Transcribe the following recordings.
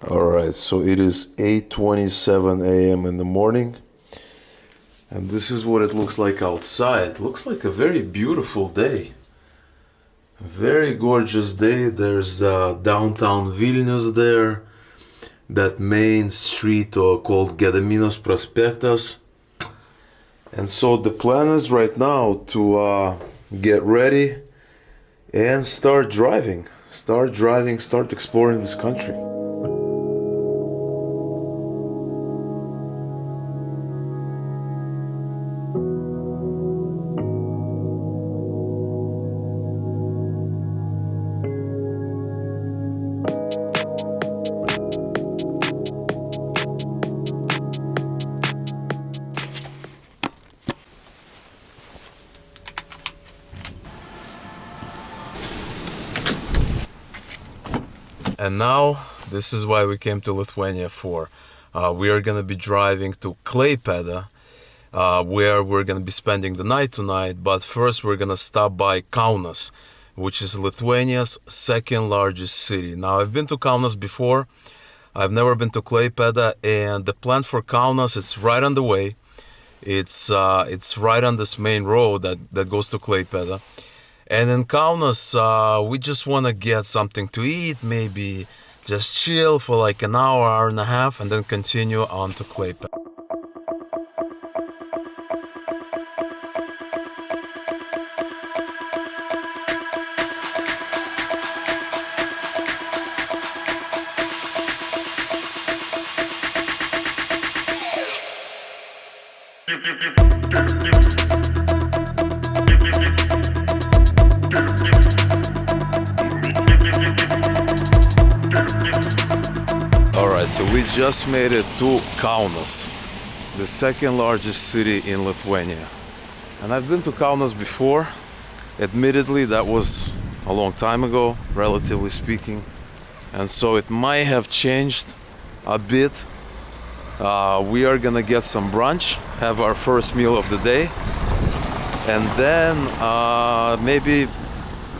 Alright, so it is 8:27 a.m. in the morning, and this is what it looks like outside. Looks like a very beautiful day. A very gorgeous day. There's downtown Vilnius there, that main street called Gediminas Prospektas. And so the plan is right now to get ready and start driving. Start exploring this country. And now, this is why we came to Lithuania for. We are going to be driving to Klaipeda, where we're going to be spending the night tonight. But first, we're going to stop by Kaunas, which is Lithuania's second largest city. Now, I've been to Kaunas before. I've never been to Klaipeda, and the plan for Kaunas is right on the way. It's right on this main road that goes to Klaipeda. And in Kaunas, we just want to get something to eat, maybe just chill for like an hour and a half, and then continue on to Klaipeda. Alright, so we just made it to Kaunas, the second largest city in Lithuania. And I've been to Kaunas before. Admittedly, that was a long time ago, relatively speaking. And so it might have changed a bit. We are gonna get some brunch, have our first meal of the day. And then maybe,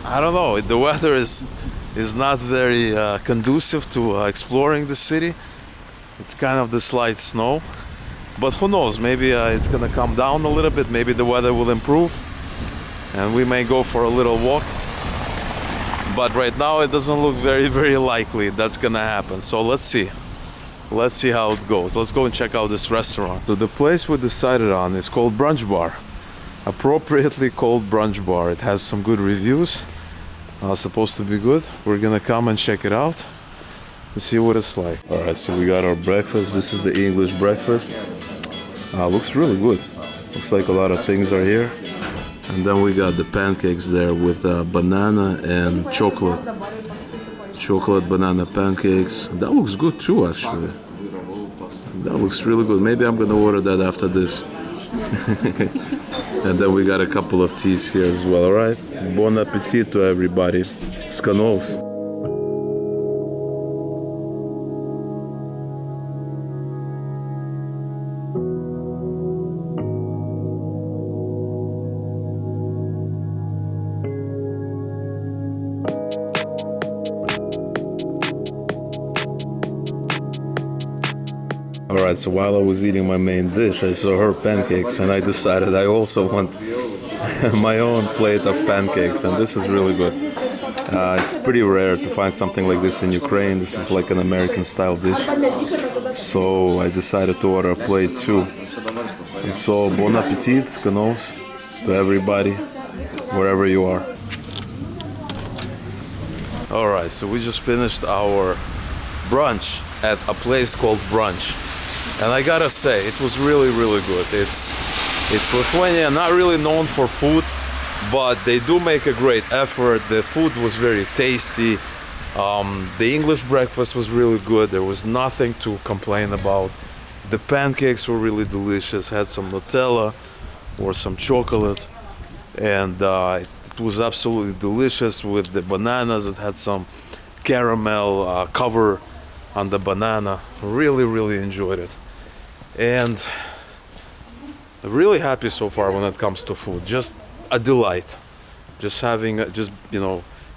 I don't know, the weather is not very conducive to exploring the city. It's kind of this light snow, but who knows, maybe it's gonna come down a little bit, maybe the weather will improve and we may go for a little walk. But right now it doesn't look very likely that's gonna happen, so let's see how it goes. Let's go and check out this restaurant. So the place we decided on is called Brunch Bar, appropriately called Brunch Bar. It has some good reviews. Supposed to be good. We're gonna come and check it out and see what it's like. Alright, so we got our breakfast. This is the English breakfast. Looks really good. Looks like a lot of things are here. And then we got the pancakes there with banana and chocolate. Chocolate banana pancakes. That looks good too, actually. That looks really good. Maybe I'm gonna order that after this. And then we got a couple of teas here as well, alright? Bon appetit to everybody. Skanaus. Alright, so while I was eating my main dish, I saw her pancakes and I decided I also want my own plate of pancakes, and this is really good. It's pretty rare to find something like this in Ukraine. This is like an American style dish. So I decided to order a plate too. And so bon appetit, skanaus to everybody, wherever you are. Alright, so we just finished our brunch at a place called Brunch. And I gotta say, it was really good. It's Lithuania, not really known for food, but they do make a great effort. The food was very tasty. The English breakfast was really good. There was nothing to complain about. The pancakes were really delicious, had some Nutella or some chocolate, and it was absolutely delicious with the bananas. It had some caramel cover on the banana. Really enjoyed it. And I'm really happy so far when it comes to food. Just a delight. Just having,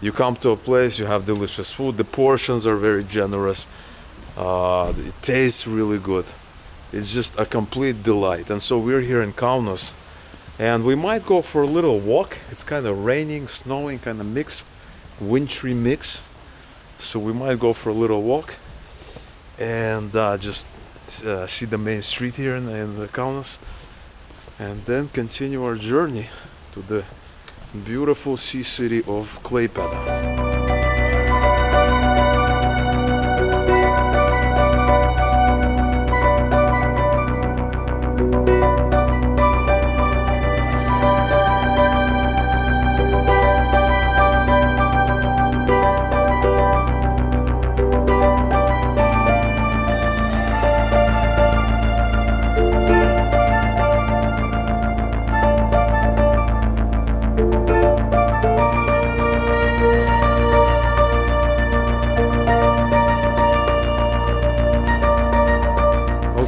you come to a place, you have delicious food. The portions are very generous. It tastes really good. It's just a complete delight. And so we're here in Kaunas, and we might go for a little walk. It's kind of raining, snowing, kind of mix, wintry mix. So we might go for a little walk and just see the main street here in the Kaunas, and then continue our journey to the beautiful sea city of Klaipeda.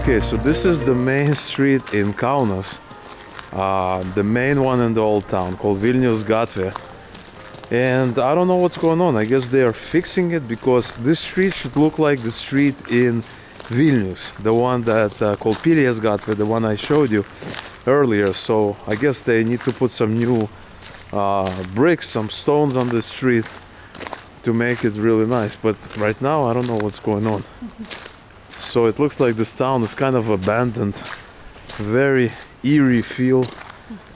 Okay, so this is the main street in Kaunas, the main one in the old town, called Vilnius Gatvė. And I don't know what's going on. I guess they are fixing it, because this street should look like the street in Vilnius, the one that called Pilies Gatvė, the one I showed you earlier. So I guess they need to put some new bricks, some stones on the street to make it really nice. But right now I don't know what's going on. So it looks like this town is kind of abandoned, very eerie feel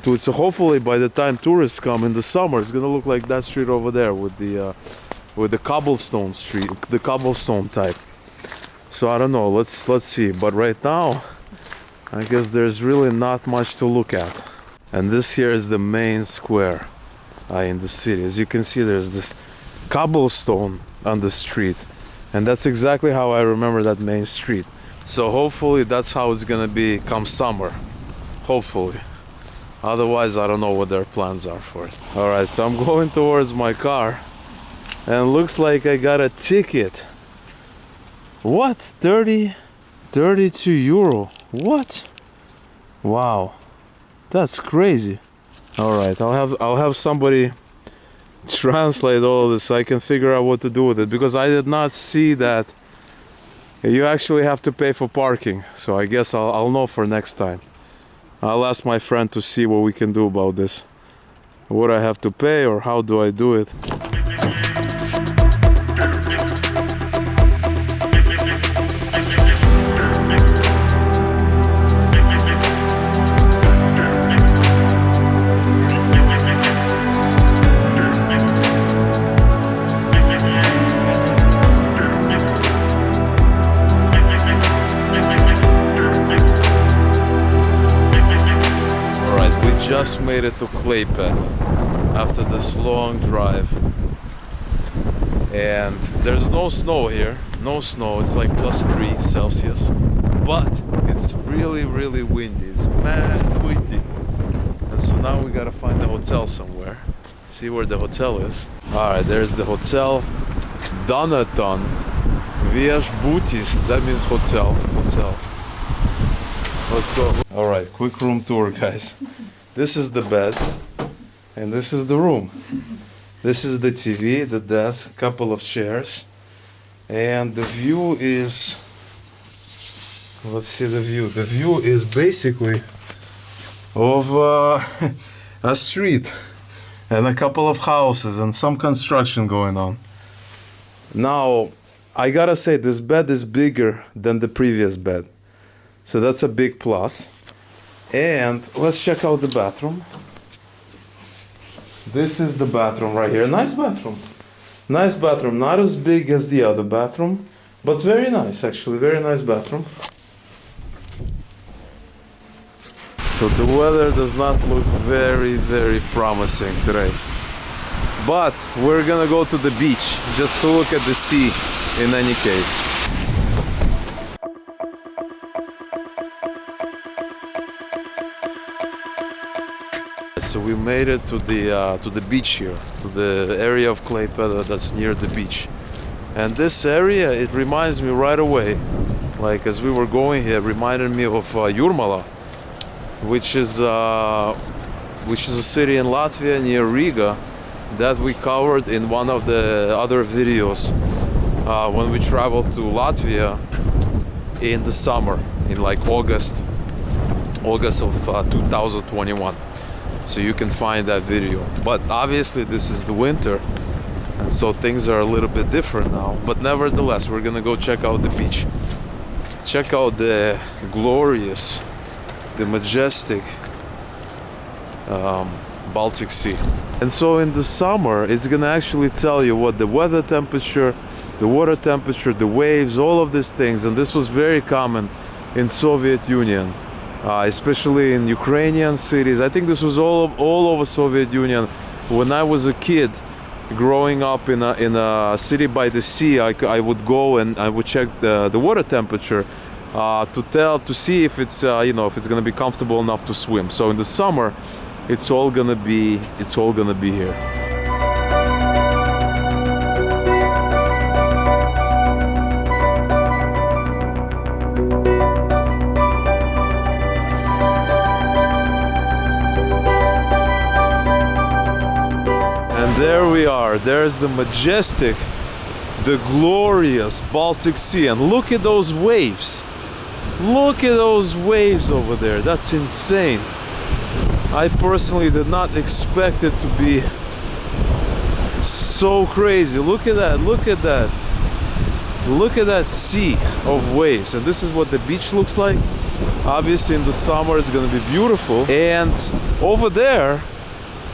to it. So hopefully by the time tourists come in the summer, it's gonna look like that street over there with the cobblestone street, the cobblestone type. So I don't know, let's see. But right now, I guess there's really not much to look at. And this here is the main square in the city. As you can see, there's this cobblestone on the street. And that's exactly how I remember that main street. So hopefully that's how it's gonna be come summer. Hopefully. Otherwise, I don't know what their plans are for it. All right, so I'm going towards my car, and looks like I got a ticket. What? 32 euro. What? Wow. That's crazy. All right, I'll have somebody translate all of this so I can figure out what to do with it, because I did not see that you actually have to pay for parking. So I guess I'll know for next time. I'll ask my friend to see what we can do about this. What I have to pay, or how do I do it? Just made it to Klaipeda after this long drive, and there's no snow here, no snow. It's like +3 Celsius, but it's really windy. It's mad windy, and so now we gotta find a hotel somewhere. See where the hotel is. All right, there's the hotel, Donaton Viešbutis. That means hotel. Let's go. All right, quick room tour, guys. This is the bed, and this is the room. This is the TV, the desk, couple of chairs, and the view is, let's see the view. The view is basically of a street and a couple of houses and some construction going on. Now, I gotta say, this bed is bigger than the previous bed, so that's a big plus. And let's check out the bathroom. This is the bathroom right here. Nice bathroom. Nice bathroom. Not as big as the other bathroom, but very nice, actually. Very nice bathroom. So the weather does not look very promising today. But we're gonna go to the beach just to look at the sea in any case. So we made it to the beach here, to the area of Klaipeda that's near the beach. And this area, it reminds me right away, like as we were going here, it reminded me of Jūrmala, which is a city in Latvia near Riga that we covered in one of the other videos when we traveled to Latvia in the summer, in like August of 2021. So you can find that video. But obviously this is the winter, and so things are a little bit different now. But nevertheless, we're gonna go check out the beach. Check out the glorious, the majestic Baltic Sea. And so in the summer, it's gonna actually tell you what the weather temperature, the water temperature, the waves, all of these things. And this was very common in Soviet Union, especially in Ukrainian cities. I think this was all over Soviet Union. When I was a kid, growing up in a city by the sea, I would go and I would check the water temperature to see if it's if it's gonna be comfortable enough to swim. So in the summer, it's all gonna be here. There we are. There's the majestic, the glorious Baltic Sea. And look at those waves. Look at those waves over there. That's insane. I personally did not expect it to be so crazy. Look at that. Look at that. Look at that sea of waves. And this is what the beach looks like. Obviously in the summer it's going to be beautiful. And over there,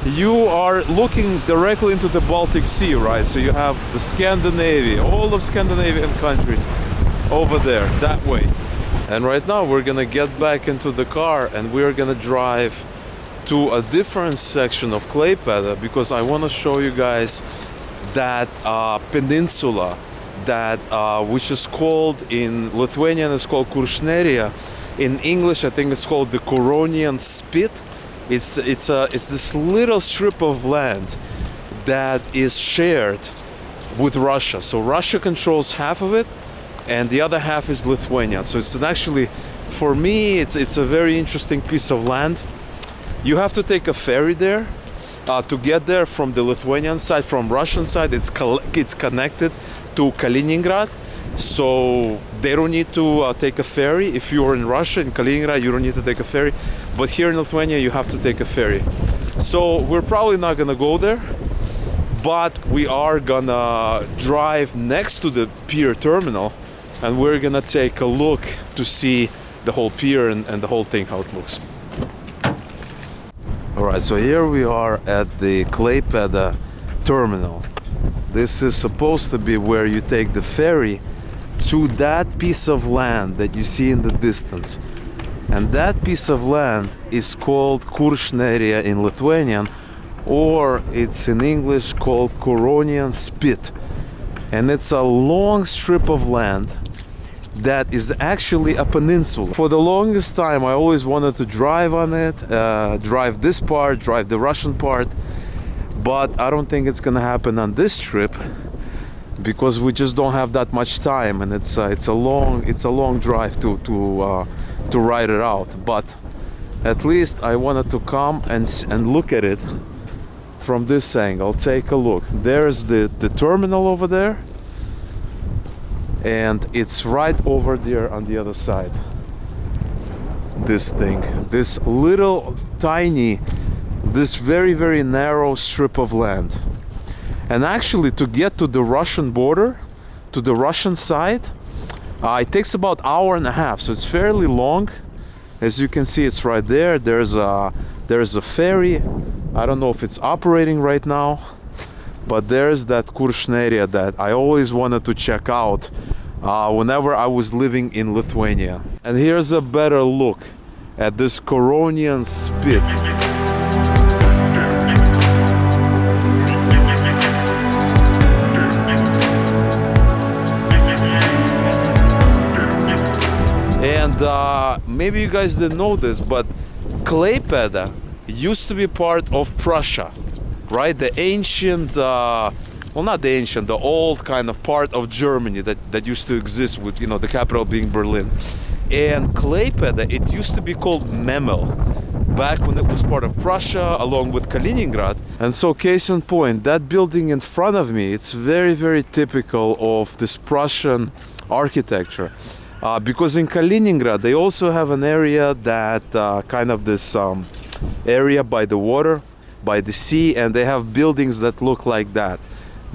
you are looking directly into the Baltic Sea, right? So you have the Scandinavia, all of Scandinavian countries over there, that way. And right now we're gonna get back into the car and we're gonna drive to a different section of Klaipeda, because I want to show you guys that peninsula that which is called, in Lithuanian it's called Kuršių. In English I think it's called the Curonian Spit. It's this little strip of land that is shared with Russia. So Russia controls half of it, and the other half is Lithuania. So it's actually, for me, it's a very interesting piece of land. You have to take a ferry there to get there from the Lithuanian side. From Russian side, it's connected to Kaliningrad. So they don't need to take a ferry. If you're in Russia, in Kaliningrad, you don't need to take a ferry. But here in Lithuania, you have to take a ferry. So we're probably not gonna go there, but we are gonna drive next to the pier terminal, and we're gonna take a look to see the whole pier and the whole thing, how it looks. All right, so here we are at the Klaipeda terminal. This is supposed to be where you take the ferry to that piece of land that you see in the distance. And that piece of land is called Kuršių in Lithuanian, or it's in English called Curonian Spit. And it's a long strip of land that is actually a peninsula. For the longest time I always wanted to drive on it, drive this part, drive the Russian part, but I don't think it's gonna happen on this trip, because we just don't have that much time, and it's a long drive to ride it out. But at least I wanted to come and look at it from this angle. Take a look. There's the terminal over there, and it's right over there on the other side. This thing, this little tiny, this very narrow strip of land. And actually, to get to the Russian border, to the Russian side, it takes about an hour and a half, so it's fairly long. As you can see, it's right there. There's a ferry. I don't know if it's operating right now, but there's that Kuršių that I always wanted to check out whenever I was living in Lithuania. And here's a better look at this Curonian Spit. And maybe you guys didn't know this, but Klaipeda used to be part of Prussia, right? The ancient, well, not the ancient, the old kind of part of Germany that used to exist with, the capital being Berlin. And Klaipeda, it used to be called Memel, back when it was part of Prussia, along with Kaliningrad. And so, case in point, that building in front of me, it's very, very typical of this Prussian architecture. Because in Kaliningrad, they also have an area that kind of this area by the water, by the sea, and they have buildings that look like that.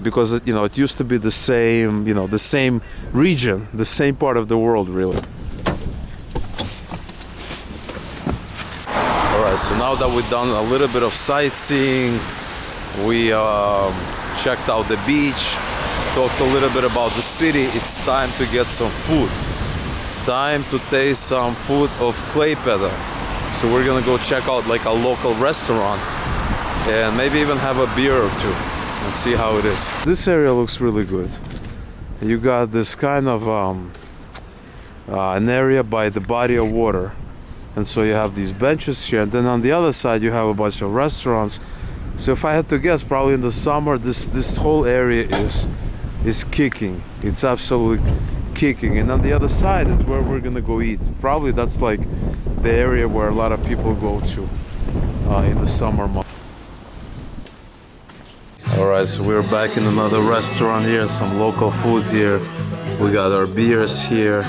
Because it used to be the same, the same region, the same part of the world, really. Alright, so now that we've done a little bit of sightseeing, we checked out the beach, talked a little bit about the city, it's time to get some food. Time to taste some food of Klaipeda. So we're gonna go check out like a local restaurant and maybe even have a beer or two and see how it is. This area looks really good. You got this kind of an area by the body of water, and so you have these benches here, and then on the other side you have a bunch of restaurants. So if I had to guess, probably in the summer this whole area is kicking. It's absolutely kicking. And on the other side is where we're gonna go eat. Probably that's like the area where a lot of people go to in the summer months. Alright, so we're back in another restaurant here, some local food here. We got our beers here,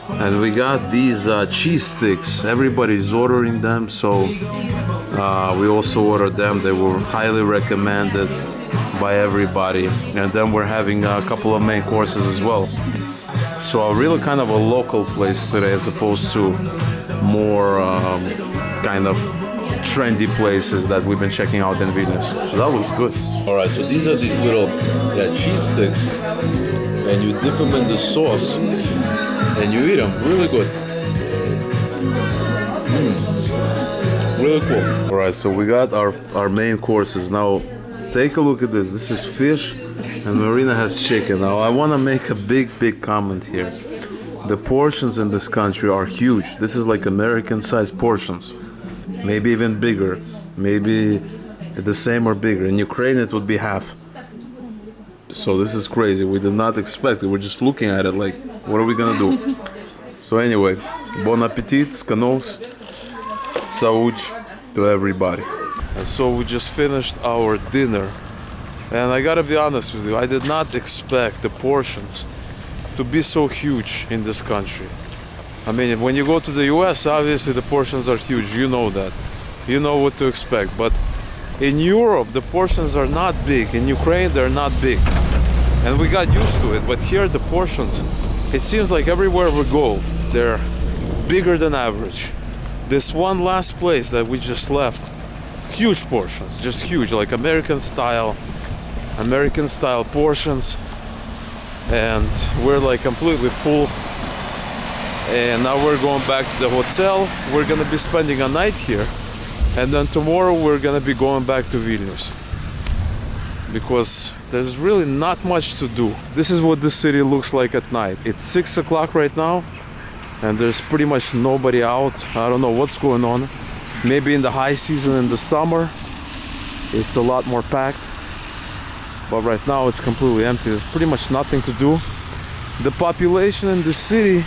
and we got these cheese sticks. Everybody's ordering them, so we also ordered them. They were highly recommended by everybody. And then we're having a couple of main courses as well. So really kind of a local place today, as opposed to more kind of trendy places that we've been checking out in Vilnius. So that looks good. Alright, so these are these little cheese sticks, and you dip them in the sauce and you eat them. Really good. Really cool. Alright, so we got our main courses. Now take a look at this. This is fish, and Marina has chicken. Now I want to make a big comment here. The portions in this country are huge. This is like American-sized portions. Maybe even bigger, maybe the same or bigger. In Ukraine it would be half. So this is crazy. We did not expect it. We're just looking at it like, what are we gonna do? So anyway, bon appetit, skanos, sauj to everybody. And so we just finished our dinner, and I gotta be honest with you, I did not expect the portions to be so huge in this country. I mean, when you go to the US, obviously the portions are huge, you know that. You know what to expect. But in Europe, the portions are not big. In Ukraine, they're not big. And we got used to it. But here, the portions, it seems like everywhere we go, they're bigger than average. This one last place that we just left, huge portions, just huge, like American style portions. And we're like completely full. And now we're going back to the hotel. We're gonna be spending a night here, and then tomorrow we're gonna be going back to Vilnius, because there's really not much to do. This is what the city looks like at night. It's 6 o'clock right now, and there's pretty much nobody out. I don't know what's going on. Maybe in the high season in the summer it's a lot more packed, but right now it's completely empty. There's pretty much nothing to do. The population in the city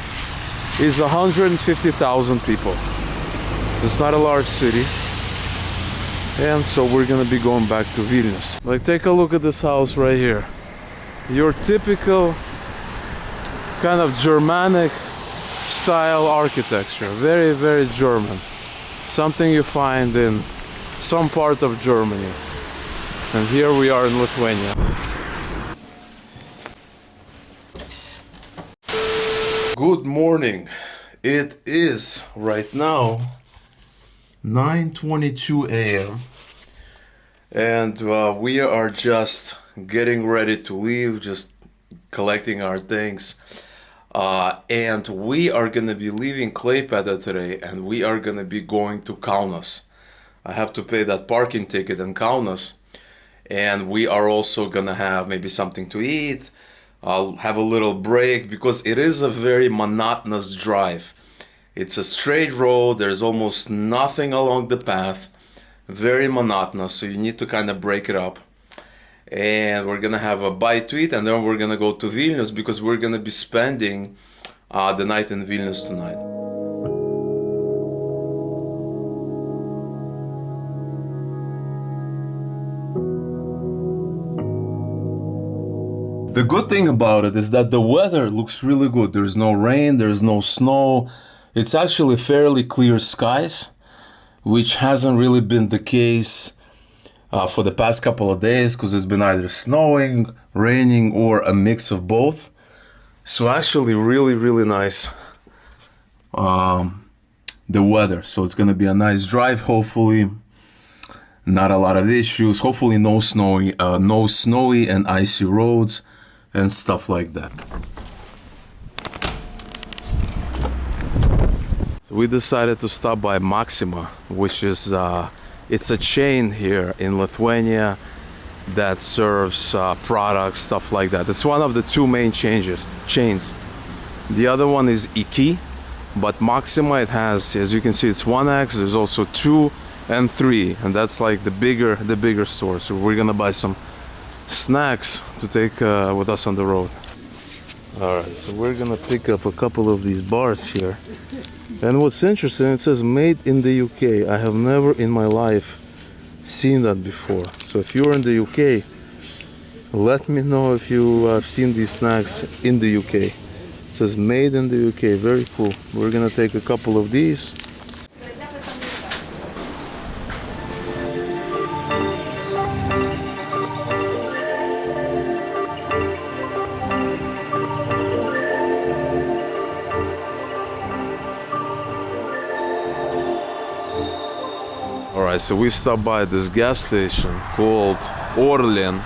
is 150,000 people. So it's not a large city. And so we're gonna be going back to Vilnius. Like, take a look at this house right here. Your typical kind of Germanic style architecture. Very, very German. Something you find in some part of Germany. And here we are in Lithuania. Good morning. It is right now 9:22 a.m. and we are just getting ready to leave, just collecting our things, and we are gonna be leaving Klaipeda today, and we are gonna be going to Kaunas. I have to pay that parking ticket in Kaunas, and we are also gonna have maybe something to eat. I'll have a little break because it is a very monotonous drive. It's a straight road, there's almost nothing along the path, very monotonous, so you need to kind of break it up. And we're gonna have a bite to eat, and then we're gonna go to Vilnius because we're gonna be spending the night in Vilnius tonight. good thing about it is that the weather looks really good. There's no rain, there's no snow. It's actually fairly clear skies, which hasn't really been the case for the past couple of days, because it's been either snowing, raining, or a mix of both. So actually really, really nice, the weather. So it's gonna be a nice drive, hopefully. Not a lot of issues. Hopefully no snowy and icy roads and stuff like that. So we decided to stop by Maxima, which is it's a chain here in Lithuania that serves products, stuff like that. It's one of the two main chains. The other one is Iki, but Maxima, it has, as you can see, it's 1X. There's also 2 and 3, and that's like the bigger store. So we're gonna buy some snacks to take with us on the road. All right, so we're gonna pick up a couple of these bars here. And what's interesting, it says made in the UK. I have never in my life seen that before. So if you're in the UK, let me know if you have seen these snacks in the UK. It says made in the UK, very cool. We're gonna take a couple of these. Alright, so we stopped by this gas station called Orlen,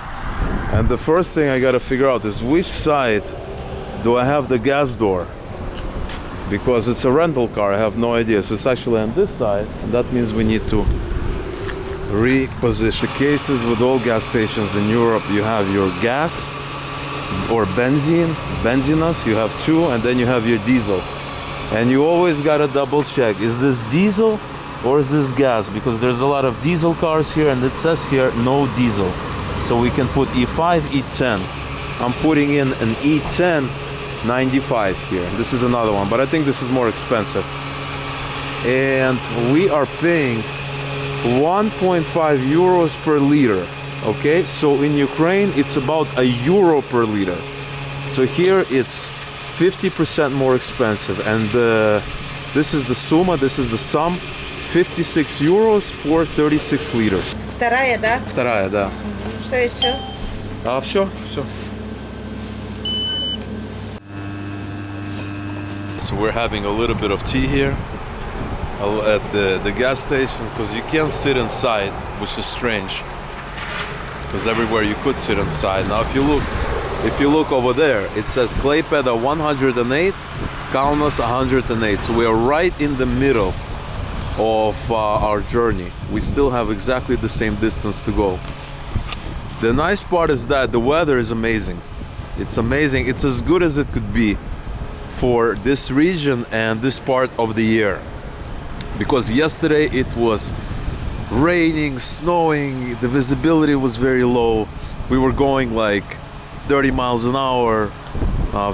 and the first thing I gotta figure out is which side do I have the gas door, because it's a rental car. I have no idea. So it's actually on this side, and that means we need to reposition. The cases with all gas stations in Europe, you have your gas or benzinas, you have 2, and then you have your diesel, and you always gotta double check, is this diesel or is this gas? Because there's a lot of diesel cars here, and it says here no diesel. So we can put E5, E10. I'm putting in an E10 95 here. This is another one, but I think this is more expensive. And we are paying 1.5 euros per liter. Okay, so in Ukraine it's about €1 per liter. So here it's 50% more expensive. And this is the summa, this is the sum. 56 euros for 36 liters. Вторая, да? Вторая, да. Что еще? Все. So we're having a little bit of tea here at the gas station, because you can't sit inside, which is strange, because everywhere you could sit inside. Now if you look over there, it says Klaipeda 108, Kaunas 108. So we are right in the middle of our journey. We still have exactly the same distance to go. The nice part is that the weather is amazing. It's amazing. It's as good as it could be for this region and this part of the year, because yesterday it was raining, snowing, the visibility was very low. We were going like 30 miles an hour,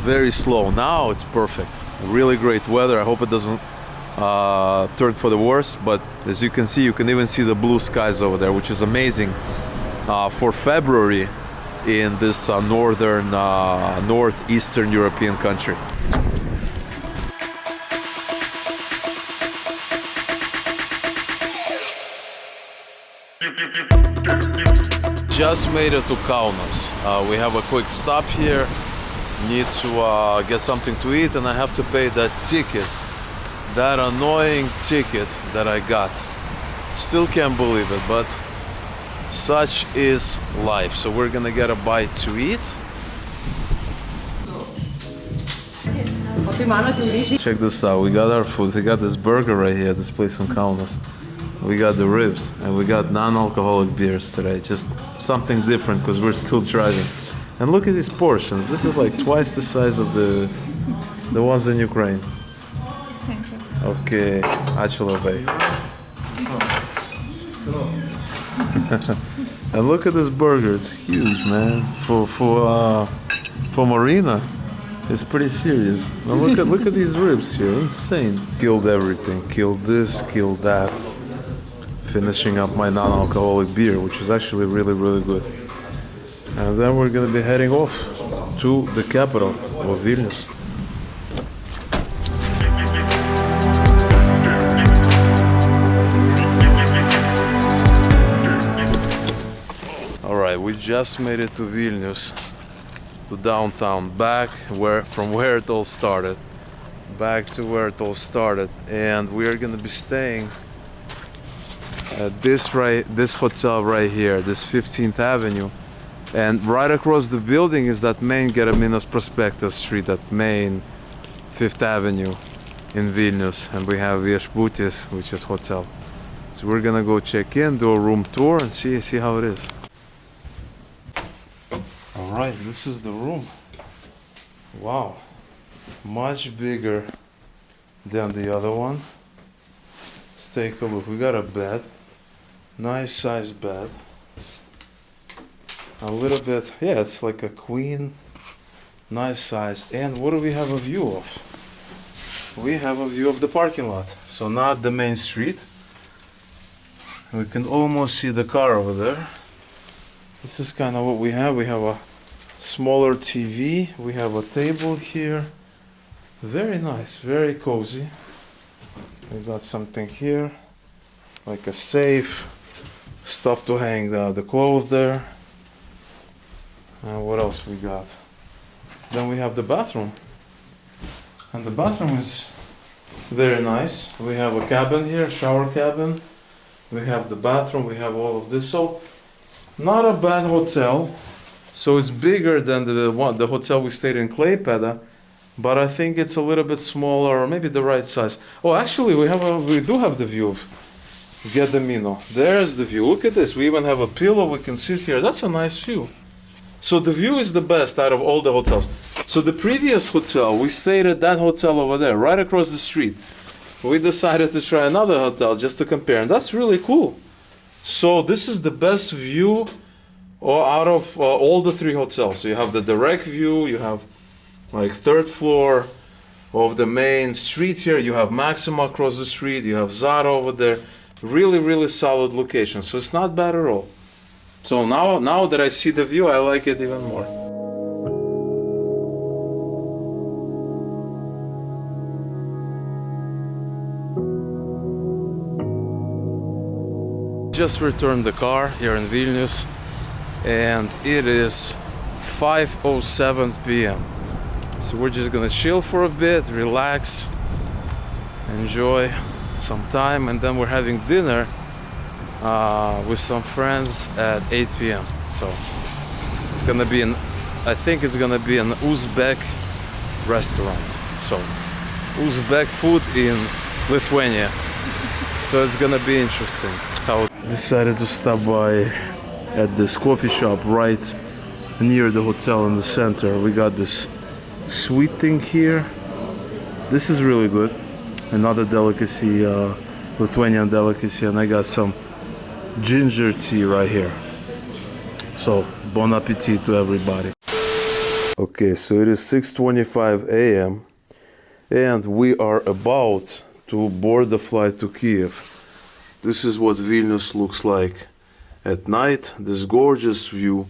very slow. Now it's perfect, really great weather. I hope it doesn't turn for the worse, but as you can see, you can even see the blue skies over there, which is amazing for February in this northeastern European country. Just made it to Kaunas. We have a quick stop here. Need to get something to eat, and I have to pay that ticket. That annoying ticket that I got. Still can't believe it, but such is life. So we're gonna get a bite to eat. Check this out, we got our food. We got this burger right here, this place in Kaunas. We got the ribs, and we got non-alcoholic beers today. Just something different, because we're still driving. And look at these portions. This is like twice the size of the ones in Ukraine. Okay, achilove. And look at this burger, it's huge, man. For Marina, it's pretty serious. Now look at these ribs here, insane. Killed everything, killed this, killed that. Finishing up my non-alcoholic beer, which is actually really, really good. And then we're gonna be heading off to the capital of Vilnius. Alright, we just made it to Vilnius, to downtown, back from where it all started. Back to where it all started, and we are gonna be staying at this hotel right here, this 15th Avenue, and right across the building is that main Gediminas Prospektas street, that main 5th Avenue in Vilnius, and we have Viešbutis, which is hotel. So we're gonna go check in, do a room tour, and see how it is. All right, this is the room. Wow. Much bigger than the other one. Let's take a look. We got a bed, nice size bed. A little bit, yeah, it's like a queen, nice size. And what do we have a view of? We have a view of the parking lot, so not the main street. We can almost see the car over there. This is kind of what we have. We have a smaller TV. We have a table here. Very nice, very cozy. We got something here, like a safe, stuff to hang the clothes there. And what else we got? Then we have the bathroom. And the bathroom is very nice. We have a cabin here, shower cabin. We have the bathroom, we have all of this. So, not a bad hotel. So it's bigger than the hotel we stayed in Klaipeda. But I think it's a little bit smaller, or maybe the right size. Oh, actually, we do have the view of Gedimino. There's the view. Look at this. We even have a pillow. We can sit here. That's a nice view. So the view is the best out of all the hotels. So the previous hotel, we stayed at that hotel over there, right across the street. We decided to try another hotel just to compare, and that's really cool. So this is the best view out of all the three hotels. So you have the direct view. You have like 3rd floor of the main street here. You have Maxima across the street. You have Zara over there. Really, really solid location. So it's not bad at all. So now that I see the view, I like it even more. Just returned the car here in Vilnius, and it is 5:07 p.m. So we're just gonna chill for a bit, relax, enjoy some time, and then we're having dinner with some friends at 8 p.m. So it's gonna be I think it's gonna be an Uzbek restaurant. So Uzbek food in Lithuania. So it's gonna be interesting. I decided to stop by at this coffee shop right near the hotel in the center. We got this sweet thing here. This is really good. Another delicacy, Lithuanian delicacy, and I got some ginger tea right here. So bon appetit to everybody. Okay, so it is 6:25 a.m. and we are about to board the flight to Kiev. This is what Vilnius looks like at night, this gorgeous view.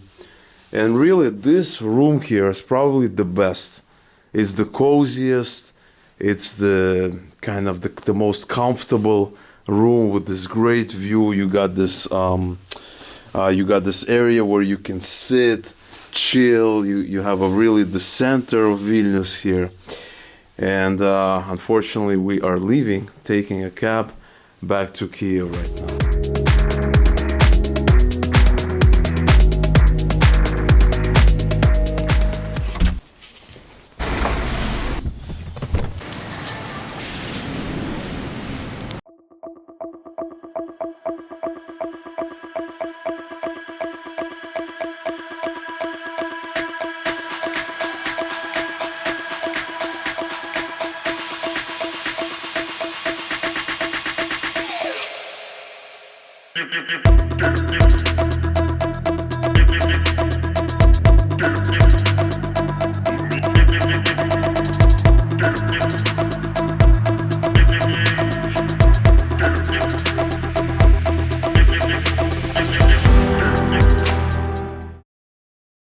And really, this room here is probably the best. It's the coziest, it's the kind of the most comfortable room with this great view. You got this area where you can sit, chill. You have the center of Vilnius here. And unfortunately, we are leaving, taking a cab back to Kiev right now.